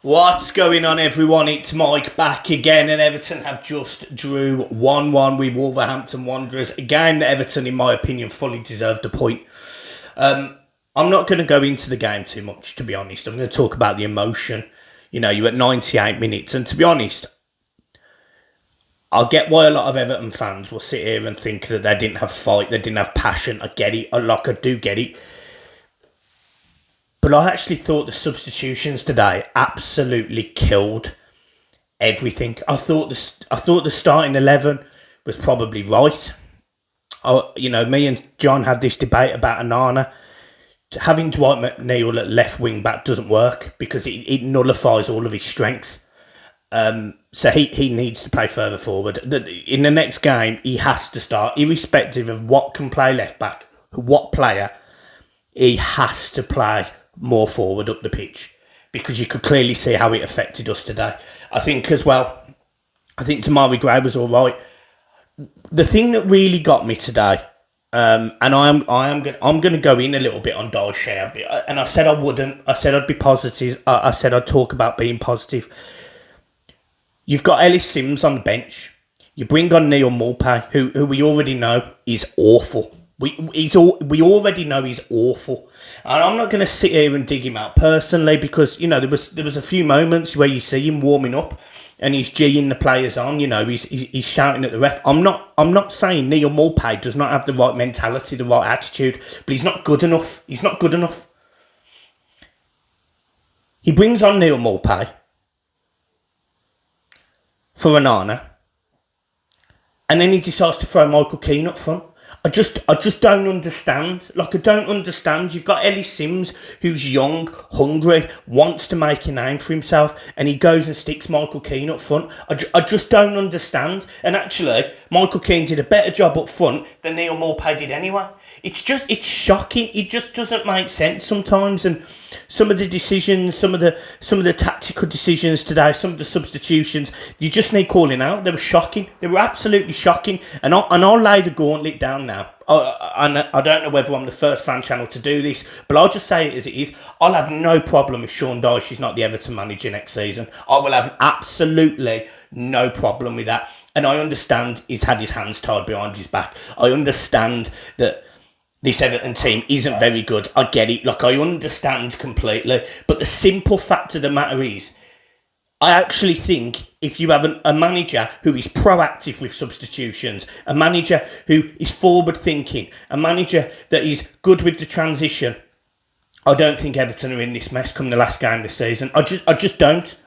What's going on, everyone? It's Mike back again, and Everton have just drew 1-1 with Wolverhampton Wanderers. A game that Everton, in my opinion, fully deserved a point. I'm not going to go into the game too much, to be honest. I'm going to talk about the emotion. You know, you're at 98 minutes, and to be honest, I get why a lot of Everton fans will sit here and think that they didn't have fight, they didn't have passion. I get it. I do get it. But I actually thought the substitutions today absolutely killed everything. I thought the starting 11 was probably right. Me and John had this debate about Anana. Having Dwight McNeil at left wing back doesn't work because it nullifies all of his strengths. So he needs to play further forward. In the next game, he has to start, irrespective of what can play left back, what player. He has to play more forward up the pitch because you could clearly see how it affected us today. I think as well, Tamari Gray was all right. The thing that really got me today, and I'm going to go in a little bit on Dyche, and I said I wouldn't. I said I'd be positive. I said I'd talk about being positive. You've got Ellis Sims on the bench. You bring on Neil Maupay, who we already know is awful. We already know he's awful, and I'm not going to sit here and dig him out personally because there was a few moments where you see him warming up and he's geeing the players on. He's shouting at the ref. I'm not saying Neil Maupay does not have the right mentality, the right attitude, but he's not good enough. He's not good enough. He brings on Neil Maupay for Anana, and then he decides to throw Michael Keane up front. I just don't understand. I don't understand. You've got Ellis Sims, who's young, hungry, wants to make a name for himself, and he goes and sticks Michael Keane up front. I just don't understand. And actually, Michael Keane did a better job up front than Neil Maupay did anyway. It's shocking. It just doesn't make sense sometimes. And some of the decisions, some of the tactical decisions today, some of the substitutions, you just need calling out. They were shocking. They were absolutely shocking. And I'll lay the gauntlet down now. I don't know whether I'm the first fan channel to do this, but I'll just say it as it is. I'll have no problem if Sean Dyche is not the Everton manager next season. I will have absolutely no problem with that. And I understand he's had his hands tied behind his back. I understand that this Everton team isn't very good. I get it. I understand completely. But the simple fact of the matter is, I actually think if you have a manager who is proactive with substitutions, a manager who is forward-thinking, a manager that is good with the transition, I don't think Everton are in this mess come the last game this season. I just don't.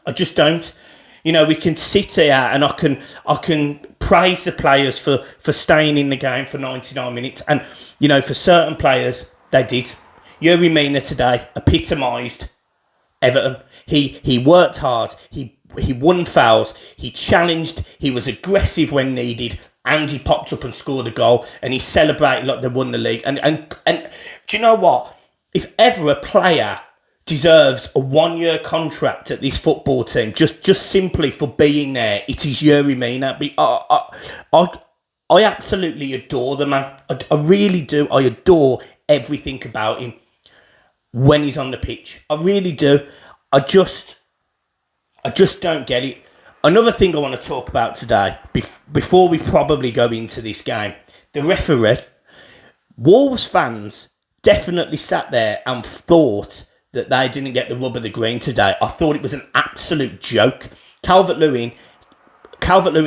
We can sit here and I can praise the players for staying in the game for 99 minutes. And, for certain players, they did. Mina today epitomised Everton. He worked hard. He won fouls. He challenged. He was aggressive when needed. And he popped up and scored a goal. And he celebrated like they won the league. And do you know what? If ever a player deserves a 1-year contract at this football team, just simply for being there, it is Mina. I absolutely adore the man. I really do. I adore everything about him when he's on the pitch. I really do. I just don't get it. Another thing I want to talk about today, before we probably go into this game, the referee. Wolves fans definitely sat there and thought that they didn't get the rub of the green today. I thought it was an absolute joke. Calvert-Lewin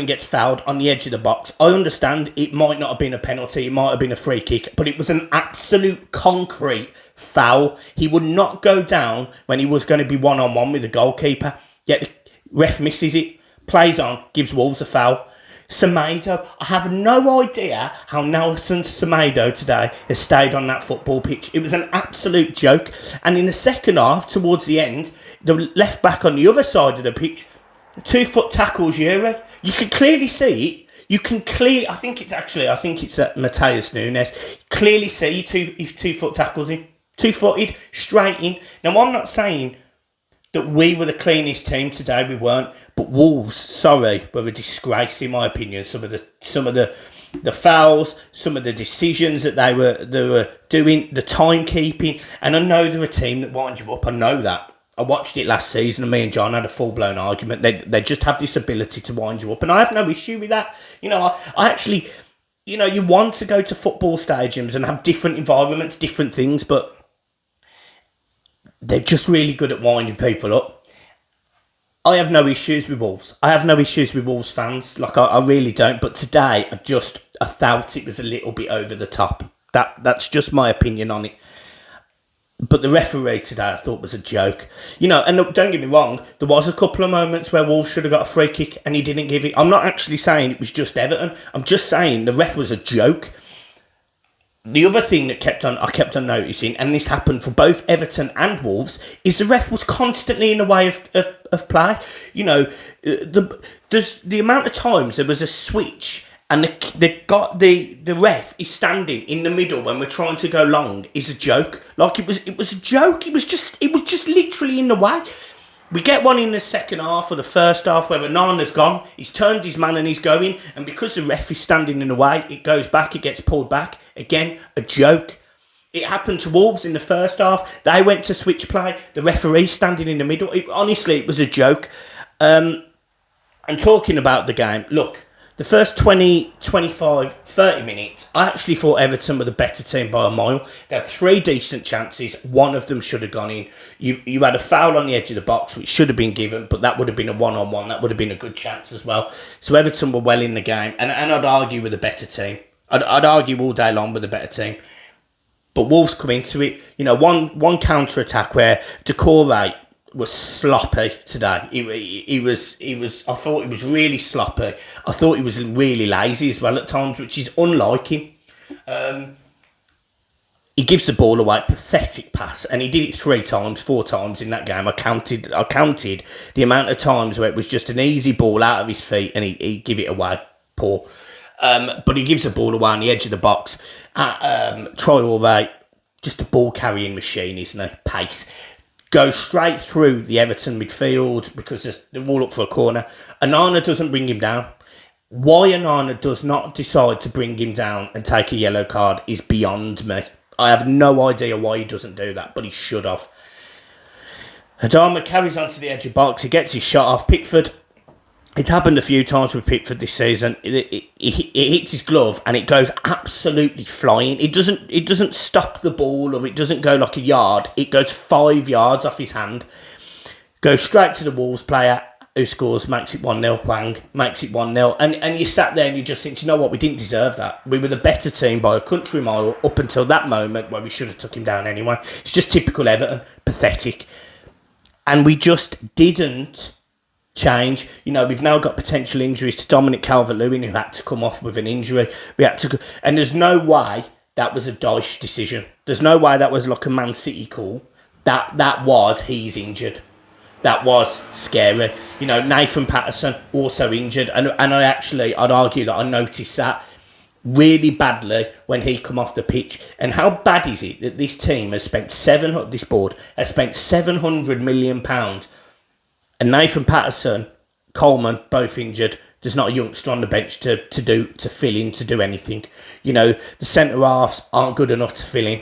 gets fouled on the edge of the box. I understand it might not have been a penalty, it might have been a free kick, but it was an absolute concrete foul. He would not go down when he was going to be one-on-one with the goalkeeper. Yet the ref misses it, plays on, gives Wolves a foul. Semedo, I have no idea how Nelson Semedo today has stayed on that football pitch. It was an absolute joke. And in the second half, towards the end, the left back on the other side of the pitch, 2-foot tackles Yuri. You can clearly see it. I think it's Mateus Nunes. Clearly see his 2-foot tackles him. 2-footed, straight in. Now, I'm not saying that we were the cleanest team today. We weren't. But Wolves, were a disgrace in my opinion. Some of the fouls, some of the decisions that they were doing, the timekeeping. And I know they're a team that winds you up. I know that. I watched it last season, and me and John had a full-blown argument. They just have this ability to wind you up, and I have no issue with that. I actually, you want to go to football stadiums and have different environments, different things, but they're just really good at winding people up. I have no issues with Wolves. I have no issues with Wolves fans. Like, I really don't. But today, I felt it was a little bit over the top. That's just my opinion on it. But the referee today, I thought, was a joke. And look, don't get me wrong, there was a couple of moments where Wolves should have got a free kick and he didn't give it. I'm not actually saying it was just Everton. I'm just saying the ref was a joke. The other thing that I kept on noticing, and this happened for both Everton and Wolves, is the ref was constantly in the way of play. There's the amount of times there was a switch and the ref is standing in the middle when we're trying to go long is a joke. Like, it was a joke. It was just literally in the way. We get one in the second half or the first half where Nana's gone. He's turned his man and he's going. And because the ref is standing in the way, it goes back, it gets pulled back. Again, a joke. It happened to Wolves in the first half. They went to switch play. The referee standing in the middle. Honestly, it was a joke. And talking about the game, look, the first 20, 25, 30 minutes, I actually thought Everton were the better team by a mile. They had 3 decent chances. One of them should have gone in. You had a foul on the edge of the box, which should have been given, but that would have been a one-on-one. That would have been a good chance as well. So Everton were well in the game, and I'd argue with a better team. I'd argue all day long with a better team. But Wolves come into it. One counter-attack where Decore was sloppy today. He was. I thought he was really sloppy. I thought he was really lazy as well at times, which is unlike him. He gives the ball away, pathetic pass, and he did it 3 times, 4 times in that game. I counted the amount of times where it was just an easy ball out of his feet, and he give it away. Poor. But he gives the ball away on the edge of the box. Traore, just a ball carrying machine, isn't he? Pace. Goes straight through the Everton midfield because they're all up for a corner. Onana doesn't bring him down. Why Onana does not decide to bring him down and take a yellow card is beyond me. I have no idea why he doesn't do that, but he should have. Adama carries on to the edge of the box. He gets his shot off. Pickford. It's happened a few times with Pickford this season. It hits his glove and it goes absolutely flying. It doesn't stop the ball, or it doesn't go like a yard. It goes 5 yards off his hand. Goes straight to the Wolves player who scores, makes it 1-0. Wang makes it 1-0. And you sat there and you just think, you know what, we didn't deserve that. We were the better team by a country mile up until that moment where we should have took him down anyway. It's just typical Everton. Pathetic. And we just didn't change. We've now got potential injuries to Dominic Calvert-Lewin, who had to come off with an injury. And there's no way that was a Dyche decision. There's no way that was like a Man City call. That was, he's injured. That was scary. Nathan Patterson also injured, and I'd argue that I noticed that really badly when he come off the pitch. And how bad is it that this team has spent this board has spent £700 million. And Nathan Patterson, Coleman, both injured. There's not a youngster on the bench to fill in, to do anything. The centre halves aren't good enough to fill in.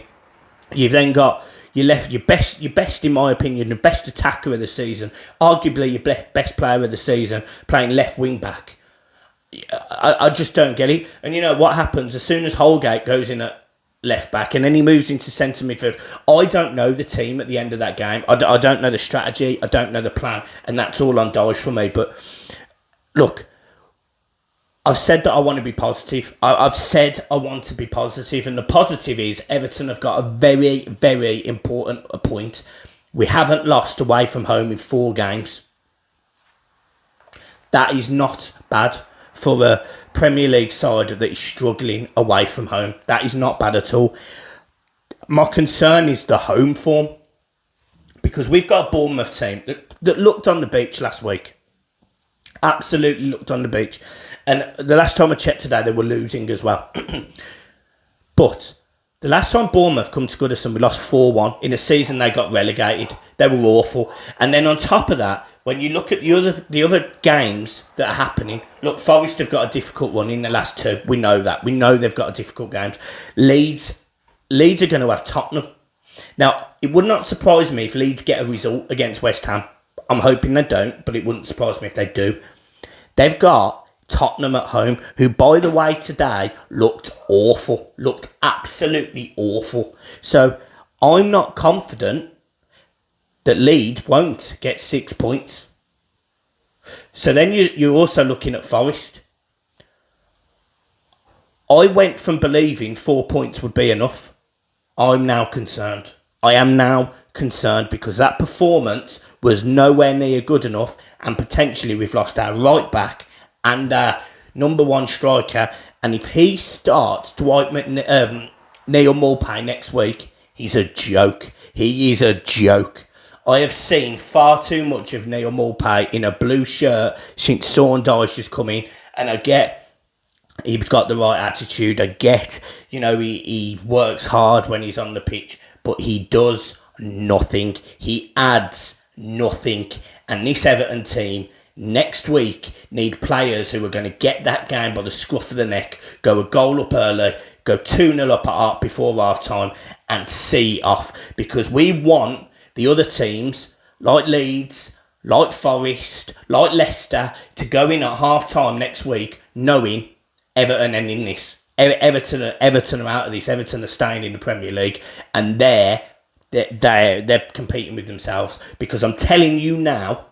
You've then got your best, in my opinion, the best attacker of the season, arguably your best player of the season, playing left wing back. I just don't get it. And what happens as soon as Holgate goes in at left back and then he moves into centre midfield? I don't know the team at the end of that game. I don't know the strategy. I don't know the plan, and that's all on Dyche for me. But look, I've said that I want to be positive. I've said I want to be positive, and the positive is Everton have got a very, very important point. We haven't lost away from home in 4 games. That is not bad for a Premier League side that is struggling away from home. That is not bad at all. My concern is the home form, because we've got a Bournemouth team that looked on the beach last week. Absolutely looked on the beach. And the last time I checked today, they were losing as well. But the last time Bournemouth come to Goodison, we lost 4-1. In a season they got relegated. They were awful. And then on top of that, when you look at the other games that are happening, look, Forest have got a difficult run in the last 2. We know that. We know they've got a difficult games. Leeds are going to have Tottenham. Now, it would not surprise me if Leeds get a result against West Ham. I'm hoping they don't, but it wouldn't surprise me if they do. They've got Tottenham at home, who, by the way, today looked awful. Looked absolutely awful. So, I'm not confident that Leeds won't get 6 points. So then you're also looking at Forest. I went from believing 4 points would be enough. I'm now concerned. I am now concerned because that performance was nowhere near good enough, and potentially we've lost our right back and our number one striker. And if he starts Neil Maupay next week, he's a joke. He is a joke. I have seen far too much of Neil Maupay in a blue shirt since Dyche has come in, and I get he's got the right attitude. I get, he works hard when he's on the pitch, but he does nothing. He adds nothing. And this Everton team next week need players who are going to get that game by the scruff of the neck, go a goal up early, go 2-0 up at before half time, and see off. Because we want the other teams, like Leeds, like Forest, like Leicester, to go in at half time next week knowing Everton ending this. Everton are out of this. Everton are staying in the Premier League, and they're competing with themselves. Because I'm telling you now,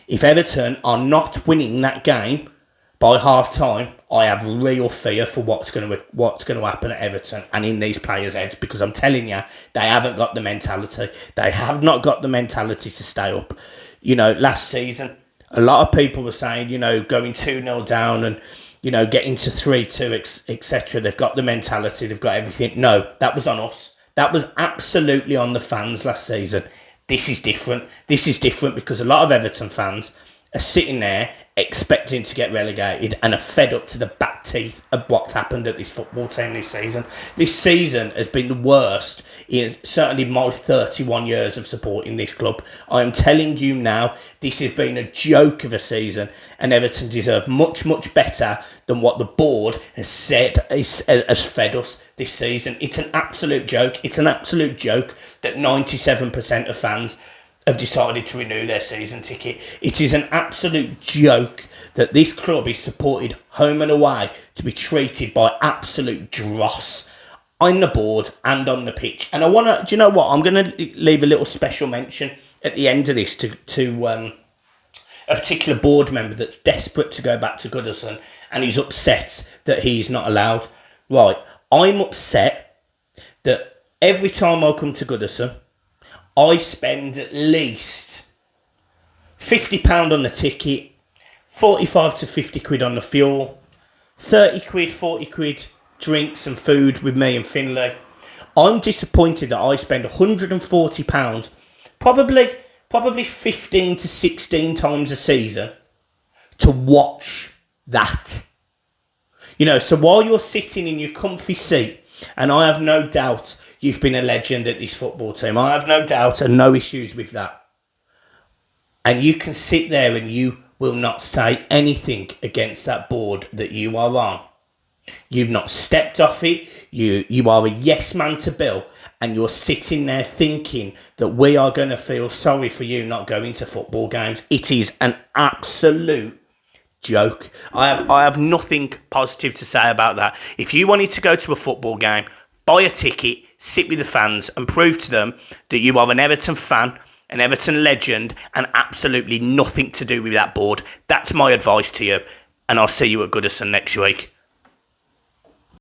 if Everton are not winning that game by half time, I have real fear for what's going to happen at Everton and in these players' heads. Because I'm telling you, they haven't got the mentality. They have not got the mentality to stay up. Last season, a lot of people were saying, going 2-0 down and getting to 3-2, etc. They've got the mentality, they've got everything. No, that was on us. That was absolutely on the fans last season. This is different. This is different because a lot of Everton fans are sitting there expecting to get relegated and are fed up to the back teeth of what's happened at this football team this season. This season has been the worst in certainly my 31 years of supporting this club. I am telling you now, this has been a joke of a season, and Everton deserve much, much better than what the board has said has fed us this season. It's an absolute joke. It's an absolute joke that 97% of fans have decided to renew their season ticket. It is an absolute joke that this club is supported home and away to be treated by absolute dross on the board and on the pitch. And do you know what? I'm going to leave a little special mention at the end of this to a particular board member that's desperate to go back to Goodison, and he's upset that he's not allowed. Right, I'm upset that every time I come to Goodison, I spend at least £50 on the ticket, 45 to 50 quid on the fuel, 30 quid, 40 quid drinks and food with me and Finlay. I'm disappointed that I spend £140, probably 15 to 16 times a season to watch that. So while you're sitting in your comfy seat, and I have no doubt you've been a legend at this football team. I have no doubt and no issues with that. And you can sit there and you will not say anything against that board that you are on. You've not stepped off it. You are a yes man to Bill. And you're sitting there thinking that we are going to feel sorry for you not going to football games. It is an absolute joke. I have nothing positive to say about that. If you wanted to go to a football game, buy a ticket, sit with the fans and prove to them that you are an Everton fan, an Everton legend, and absolutely nothing to do with that board. That's my advice to you. And I'll see you at Goodison next week.